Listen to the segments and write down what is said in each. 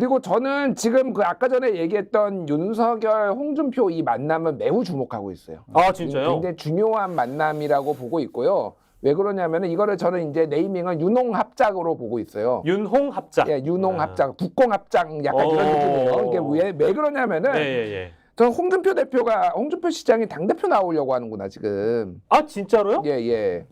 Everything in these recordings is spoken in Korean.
그리고 저는 지금 그 아까 전에 얘기했던 윤석열, 홍준표 이 만남은 매우 주목하고 있어요. 아, 진짜요? 굉장히 중요한 만남이라고 보고 있고요. 왜 그러냐면은 이거를 저는 이제 네이밍은 윤홍합작으로 보고 있어요. 윤홍합작. 예, 윤홍합작, 국공합작 약간 이런 느낌이에요. 이게 왜 그러냐면은 예. 저는 홍준표 시장이 당대표 나오려고 하는구나 지금. 아, 진짜로요? 예.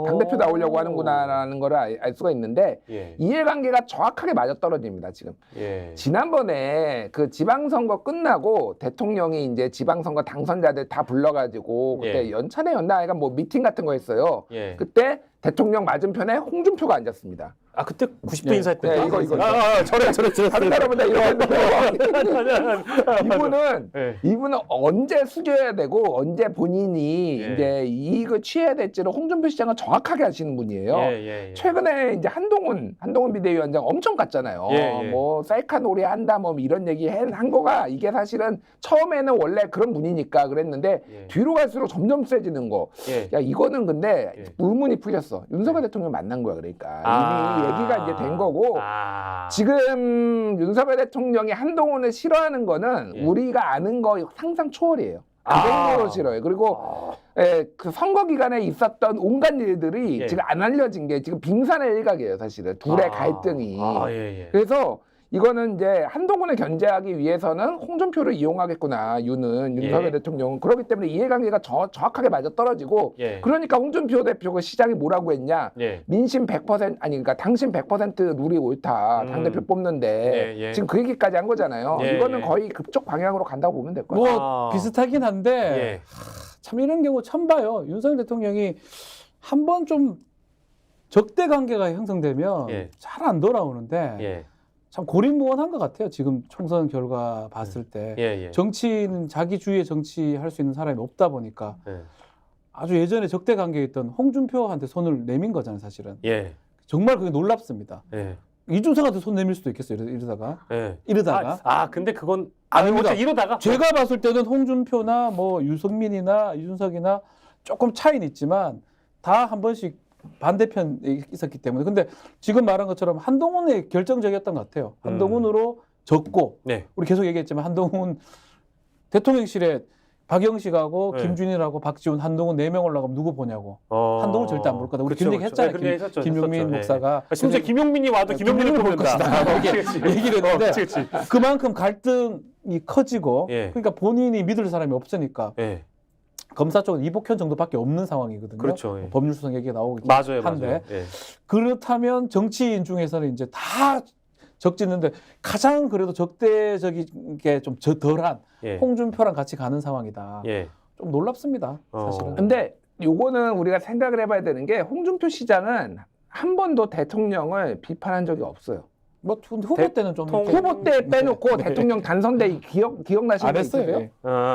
당대표 나오려고 하는구나라는 걸 알 수가 있는데 예. 이해관계가 정확하게 맞아떨어집니다 지금. 예. 지난번에 그 지방선거 끝나고 대통령이 이제 지방선거 당선자들 다 불러가지고 그때 예. 연찬회 연나회가 뭐 미팅 같은 거 했어요. 예. 그때 대통령 맞은편에 홍준표가 앉았습니다. 아, 그때 90도 예. 인사했던 네, 이거. 저래. 다른 사람보다 이분은 예. 이분은 언제 숙여야 되고 언제 본인이 예. 이제 이익을 취해야 될지를 홍준표 시장은 정확하게 하시는 분이에요. 예. 최근에 이제 한동훈 비대위원장 엄청 갔잖아요. 예. 뭐 셀카 놀이 한다 뭐 이런 얘기 한 거가 이게 사실은 처음에는 원래 그런 분이니까 그랬는데 예. 뒤로 갈수록 점점 세지는 거. 예. 야 이거는 근데 예. 의문이 풀렸어. 윤석열 대통령 만난 거야 그러니까 아. 이미 얘기가 이제 된 거고. 아. 지금 윤석열 대통령이 한동훈을 싫어하는 거는 예. 우리가 아는 거 상상 초월이에요. 그 아. 정도로 싫어요. 그리고 그 선거 기간에 있었던 온갖 일들이 예. 지금 안 알려진 게 지금 빙산의 일각이에요. 사실은 둘의 갈등이. 예. 그래서 이거는 이제 한동훈을 견제하기 위해서는 홍준표를 이용하겠구나. 윤석열 예. 대통령은. 그렇기 때문에 이해관계가 정확하게 맞아떨어지고 예. 그러니까 홍준표 대표가 시장이 뭐라고 했냐. 예. 민심 100% 아니 그러니까 당신 100% 룰이 옳다. 당대표 뽑는데 예. 지금 그 얘기까지 한 거잖아요. 예. 이거는 거의 그쪽 방향으로 간다고 보면 될 거예요. 뭐 비슷하긴 한데 예. 참 이런 경우 처음 봐요. 윤석열 대통령이 한번 좀 적대 관계가 형성되면 예. 잘 안 돌아오는데 예. 참 고립무원한 것 같아요. 지금 총선 결과 봤을 때 예. 정치는 자기 주위에 정치할 수 있는 사람이 없다 보니까 예. 아주 예전에 적대 관계에 있던 홍준표한테 손을 내민 거잖아요. 사실은 예. 정말 그게 놀랍습니다. 예. 이준석한테 손 내밀 수도 있겠어요. 이러다가 근데 그건 아닙니다. 이러다가 제가 봤을 때는 홍준표나 뭐 유승민이나 이준석이나 조금 차이는 있지만 다 한 번씩 반대편에 있었기 때문에. 근데 지금 말한 것처럼 한동훈의 결정적이었던 것 같아요. 한동훈으로 졌고 네. 우리 계속 얘기했지만 한동훈 대통령실에 박영식하고 네. 김준일하고 박지훈, 한동훈 4명 올라가면 누구 보냐고. 한동훈 절대 안 볼 거다. 우리 그런 얘기 했잖아요. 김용민 목사가. 심지어 김용민이 와도 김용민을 볼 것이다. 얘기를 했는데 그치. 그만큼 갈등이 커지고 예. 그러니까 본인이 믿을 사람이 없으니까 예. 검사 쪽은 이복현 정도밖에 없는 상황이거든요. 그렇죠. 예. 법률수석 얘기가 나오기 맞아요. 한데 예. 그렇다면 정치인 중에서는 이제 다 적짓는데 가장 그래도 적대적인 게 좀 덜한 예. 홍준표랑 같이 가는 상황이다. 예. 좀 놀랍습니다. 사실은. 근데 요거는 우리가 생각을 해봐야 되는 게 홍준표 시장은 한 번도 대통령을 비판한 적이 없어요. 뭐 후보 때는 좀 후보 때 빼놓고 대통령 단선대 기억나시는 안 거 했어요. 있으세요? 예.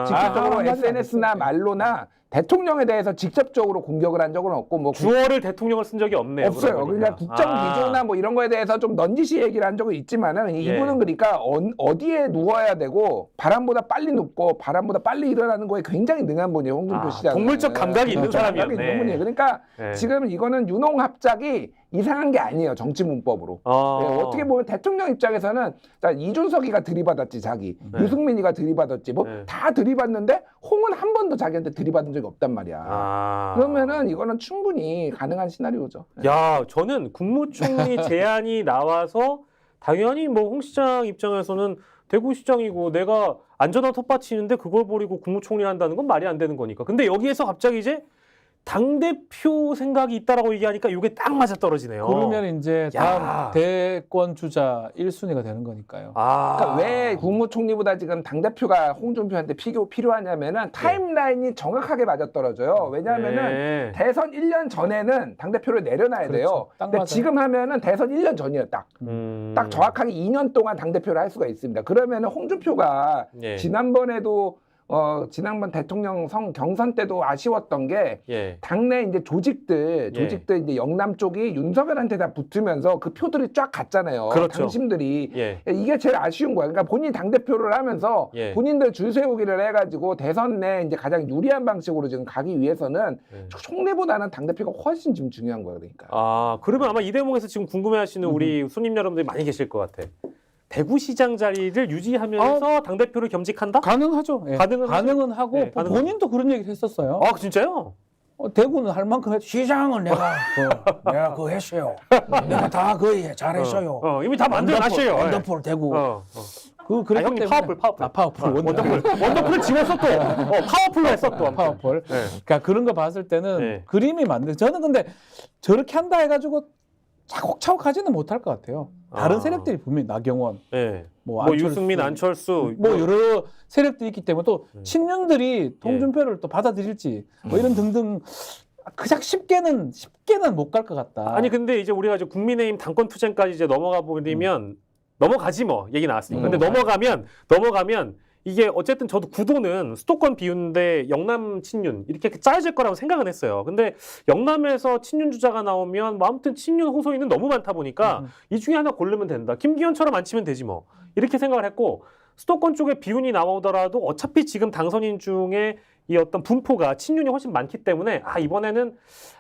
직접적으로 한마디 안 SNS나 했어요. 말로나 대통령에 대해서 직접적으로 공격을 한 적은 없고 뭐 주어를 대통령을 쓴 적이 없네요. 없어요. 그러니까 국정 기조나 뭐 이런 거에 대해서 좀 넌지시 얘기를 한 적은 있지만은 이분은 그러니까 어디에 누워야 되고 바람보다 빨리 눕고 바람보다 빨리 일어나는 거에 굉장히 능한 분이에요. 홍준표 시장. 동물적 감각이 있는 사람이었네. 감각이 있는 분이에요. 그러니까 지금 이거는 윤홍합작이 이상한 게 아니에요. 정치 문법으로. 어떻게 보면 대통령 입장에서는 이준석이가 들이받았지 자기. 유승민이가 들이받았지. 뭐 다 들이받는데 홍은 한 번도 자기한테 들이받은 적이 없단 말이야. 그러면은 이거는 충분히 가능한 시나리오죠. 야, 저는 국무총리 제안이 나와서 당연히 뭐 홍 시장 입장에서는 대구시장이고 내가 안전한 텃밭이는데 그걸 버리고 국무총리를 한다는 건 말이 안 되는 거니까. 근데 여기에서 갑자기 이제 당대표 생각이 있다라고 얘기하니까 이게 딱 맞아떨어지네요. 그러면 이제 다음 대권 주자 1순위가 되는 거니까요. 그러니까 왜 국무총리보다 지금 당대표가 홍준표한테 필요하냐면은 타임라인이 정확하게 맞아떨어져요. 왜냐하면은 대선 1년 전에는 당대표를 내려놔야 돼요. 딱 근데 맞아요. 지금 하면은 대선 1년 전이에요. 딱 정확하게 2년 동안 당대표를 할 수가 있습니다. 그러면은 홍준표가 지난번에도 지난번 대통령 경선 때도 아쉬웠던 게 당내 이제 조직들 이제 영남 쪽이 윤석열한테 다 붙으면서 그 표들이 쫙 갔잖아요. 그렇죠. 당심들이 이게 제일 아쉬운 거야. 그러니까 본인이 당대표를 하면서 본인들 줄 세우기를 해가지고 대선 내 이제 가장 유리한 방식으로 지금 가기 위해서는 총리보다는 당대표가 훨씬 지금 중요한 거야. 그러니까. 그러면 아마 이 대목에서 지금 궁금해하시는 우리 손님 여러분들이 많이 계실 것 같아. 대구시장 자리를 유지하면서 당대표를 겸직한다? 가능하죠. 예. 가능은 하고 네, 가능하죠. 본인도 그런 얘기를 했었어요. 아 진짜요? 대구는 할 만큼 했죠. 시장은 내가 그거 했어요. 내가 다 거의 잘했어요. 이미 다 만들어놨어요. 원더풀 대구. 그랬기 형님 때문에 파워풀. 파워풀 원더풀 지웠어 또. 파워풀로 했어 또. 아무튼. 파워풀. 네. 그러니까 그런 거 봤을 때는 네. 그림이 만들. 저는 근데 저렇게 한다 해가지고 차곡차곡 하지는 못할 것 같아요. 다른 아. 세력들이 분명히 나경원, 네. 뭐 뭐 안철수, 유승민, 안철수, 뭐 여러 세력들이 있기 때문에 또 네. 친윤들이 통준표를 또 받아들일지 뭐 이런 등등 그냥 쉽게는 못 갈 것 같다. 아니 근데 이제 우리가 이제 국민의힘 당권 투쟁까지 이제 넘어가 버리면 넘어가지 뭐 얘기 나왔으니까. 근데 넘어가면 이게 어쨌든 저도 구도는 수도권 비윤대 영남 친윤 이렇게 짜여질 거라고 생각은 했어요. 근데 영남에서 친윤 주자가 나오면 뭐 아무튼 친윤 호소인은 너무 많다 보니까 이 중에 하나 고르면 된다. 김기현처럼 안 치면 되지 뭐 이렇게 생각을 했고 수도권 쪽에 비윤이 나오더라도 어차피 지금 당선인 중에 이 어떤 분포가 친윤이 훨씬 많기 때문에 이번에는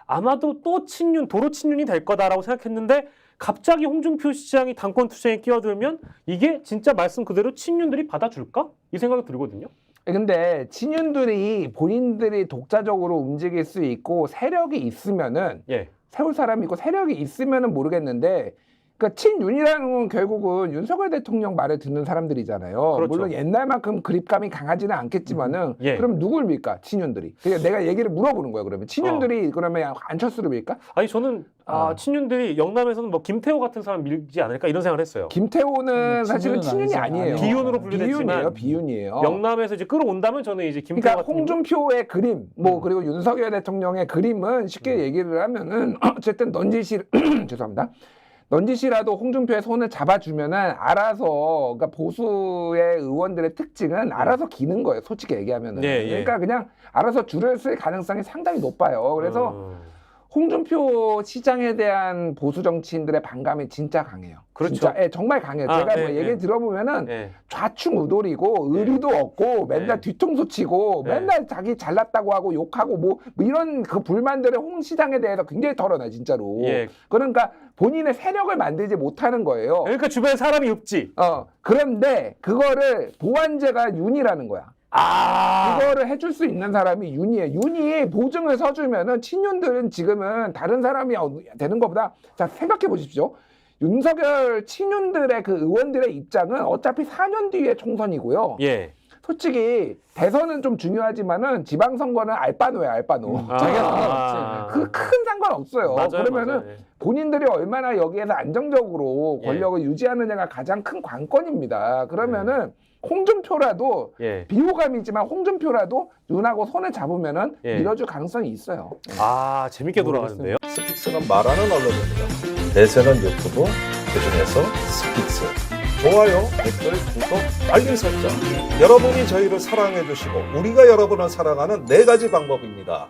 아마도 또 친윤 도로 친윤이 될 거다라고 생각했는데 갑자기 홍준표 시장이 당권 투쟁에 끼어들면 이게 진짜 말씀 그대로 친윤들이 받아줄까? 이 생각이 들거든요. 근데 친윤들이 본인들이 독자적으로 움직일 수 있고 세력이 있으면은 예. 세울 사람이 있고 세력이 있으면은 모르겠는데 그러니까 친윤이라는 건 결국은 윤석열 대통령 말을 듣는 사람들이잖아요. 그렇죠. 물론 옛날만큼 그립감이 강하지는 않겠지만은 예. 그럼 누굴 밀까? 친윤들이. 그러니까 내가 얘기를 물어보는 거예요. 그러면 친윤들이 그러면 안철수를 밀까? 아니 저는 친윤들이 영남에서는 뭐 김태호 같은 사람 밀지 않을까 이런 생각을 했어요. 김태호는 사실은 친윤은 친윤이 아니죠. 아니에요. 비윤으로 분류됐지만 비윤이에요. 영남에서 이제 끌어온다면 저는 이제 김태호 그러니까 같은 홍준표의 그림, 그리고 윤석열 대통령의 그림은 쉽게 얘기를 하면은 어쨌든 죄송합니다. 넌지시라도 홍준표의 손을 잡아주면은 알아서 그러니까 보수의 의원들의 특징은 알아서 기는 거예요. 솔직히 얘기하면은. 예. 그러니까 그냥 알아서 줄을 쓸 가능성이 상당히 높아요. 그래서 홍준표 시장에 대한 보수 정치인들의 반감이 진짜 강해요. 그렇죠. 진짜, 정말 강해요. 제가 뭐 얘기 들어보면은 좌충우돌이고 의리도 없고 맨날 뒤통수 치고 맨날 자기 잘났다고 하고 욕하고 뭐 이런 그 불만들을 홍 시장에 대해서 굉장히 털어놔 진짜로. 그러니까 본인의 세력을 만들지 못하는 거예요. 그러니까 주변에 사람이 없지. 그런데 그거를 보완제가 윤이라는 거야. 그거를 해줄 수 있는 사람이 윤이에요. 윤이 보증을 서주면은 친윤들은 지금은 다른 사람이 되는 것보다 자 생각해 보십시오. 윤석열 친윤들의 그 의원들의 입장은 어차피 4년 뒤에 총선이고요. 예. 솔직히 대선은 좀 중요하지만은 지방선거는 알바노예요, 알바노. 자기가 그 큰 상관 없어요. 그러면은 본인들이 얼마나 여기에서 안정적으로 권력을 유지하느냐가 가장 큰 관건입니다. 그러면은 홍준표라도 비호감이지만 홍준표라도 윤하고 손을 잡으면은 밀어줄 가능성이 있어요. 재밌게 돌아가는데요. 스픽스는 말하는 언론입니다. 대세는 유튜브, 그중에서 스픽스. 좋아요, 댓글, 구독, 알림 설정. 여러분이 저희를 사랑해 주시고 우리가 여러분을 사랑하는 4가지 방법입니다.